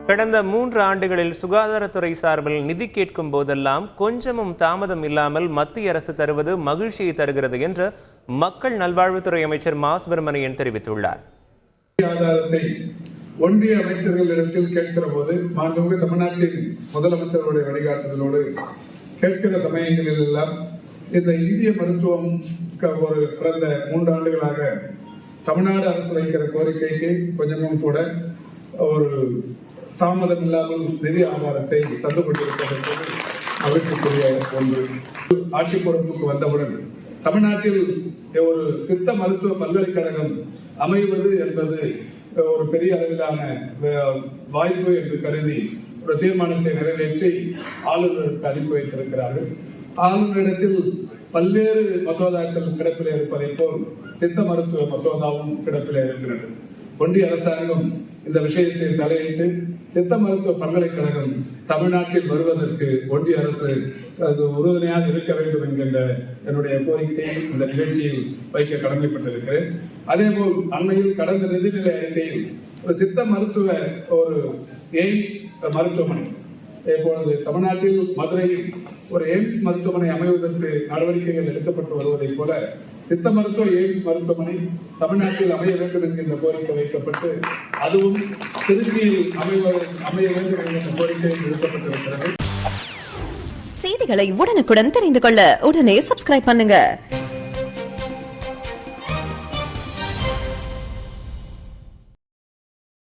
கடந்த 3 ஆண்டுகளில் சுகாதாரத்துறை சார்பில் நிதி கேட்கும் போதெல்லாம் கொஞ்சமும் தாமதம் இல்லாமல் மத்திய அரசு தருவது மகிழ்ச்சியை தருகிறது என்று மக்கள் நல்வாழ்வுத்துறை அமைச்சர் மா சுப்பிரமணியன் தெரிவித்துள்ளார். ஆதாரத்தை ஒன்றிய அமைச்சர்களிடத்தில் கேட்கிற போது மாண்புமிகு தமிழ்நாட்டின் முதலமைச்சருடைய வழிகாட்டுதலோடு கேட்கிற சமயங்களில் எல்லாம் இந்த இந்திய மருத்துவம் கடந்த 3 ஆண்டுகளாக தமிழ்நாடு அரசு வைக்கிற கோரிக்கைக்கு கொஞ்சமும் கூட ஒரு தாமதம் இல்லாமல் நிதி ஆதாரத்தை தந்து கொண்டிருக்கிறது மகிழ்ச்சிக்குரிய ஒன்று. ஆட்சி பொறுப்புக்கு வந்தவுடன் தமிழ்நாட்டில் ஒரு சித்த மருத்துவ பல்கலைக்கழகம் அமைவது என்பது ஒரு பெரிய அளவிலான வாய்ப்பு என்று கருதி ஒரு தீர்மானத்தை நிறைவேற்றி ஆளுநருக்கு அனுப்பி வைத்திருக்கிறார்கள். ஆளுநரிடத்தில் பல்வேறு மசோதாக்கள் கிடப்பில் இருப்பதை போல் சித்த மருத்துவ மசோதாவும் கிடப்பில் இருக்கிறது. ஒன்றிய அரசாங்கம் இந்த விஷயத்தை தலையிட்டு சித்த மருத்துவ பல்கலைக்கழகம் தமிழ்நாட்டில் வருவதற்கு ஒன்றிய அரசு அது உறுதுணையாக இருக்க வேண்டும் என்கின்ற என்னுடைய கோரிக்கை இந்த நிகழ்ச்சியில் வைக்க கடமைப்பட்டிருக்கிறேன். அதேபோல் அண்மையில் கடந்த நிதிநிலை அறிக்கையில் ஒரு சித்த மருத்துவ ஒரு எய்ம்ஸ் மருத்துவமனை இப்பொழுது தமிழ்நாட்டில் மதுரையில் ஒரு எய்ம்ஸ் மருத்துவமனை அமைவதற்கு நடவடிக்கைகள் எடுக்கப்பட்டு வருவதைப் போல சித்த மருத்துவ எய்ம்ஸ் மருத்துவமனை தமிழ்நாட்டில் அமைய வேண்டும் என்கின்ற கோரிக்கை வைக்கப்பட்டு அதுவும் திருச்சியில் அமைய வேண்டும் என்கின்ற கோரிக்கை எடுக்கப்பட்டிருக்கிறது. செய்திகளை உடனுக்குடன் தெரிந்து கொள்ள உடனே சப்ஸ்கிரைப் பண்ணுங்க.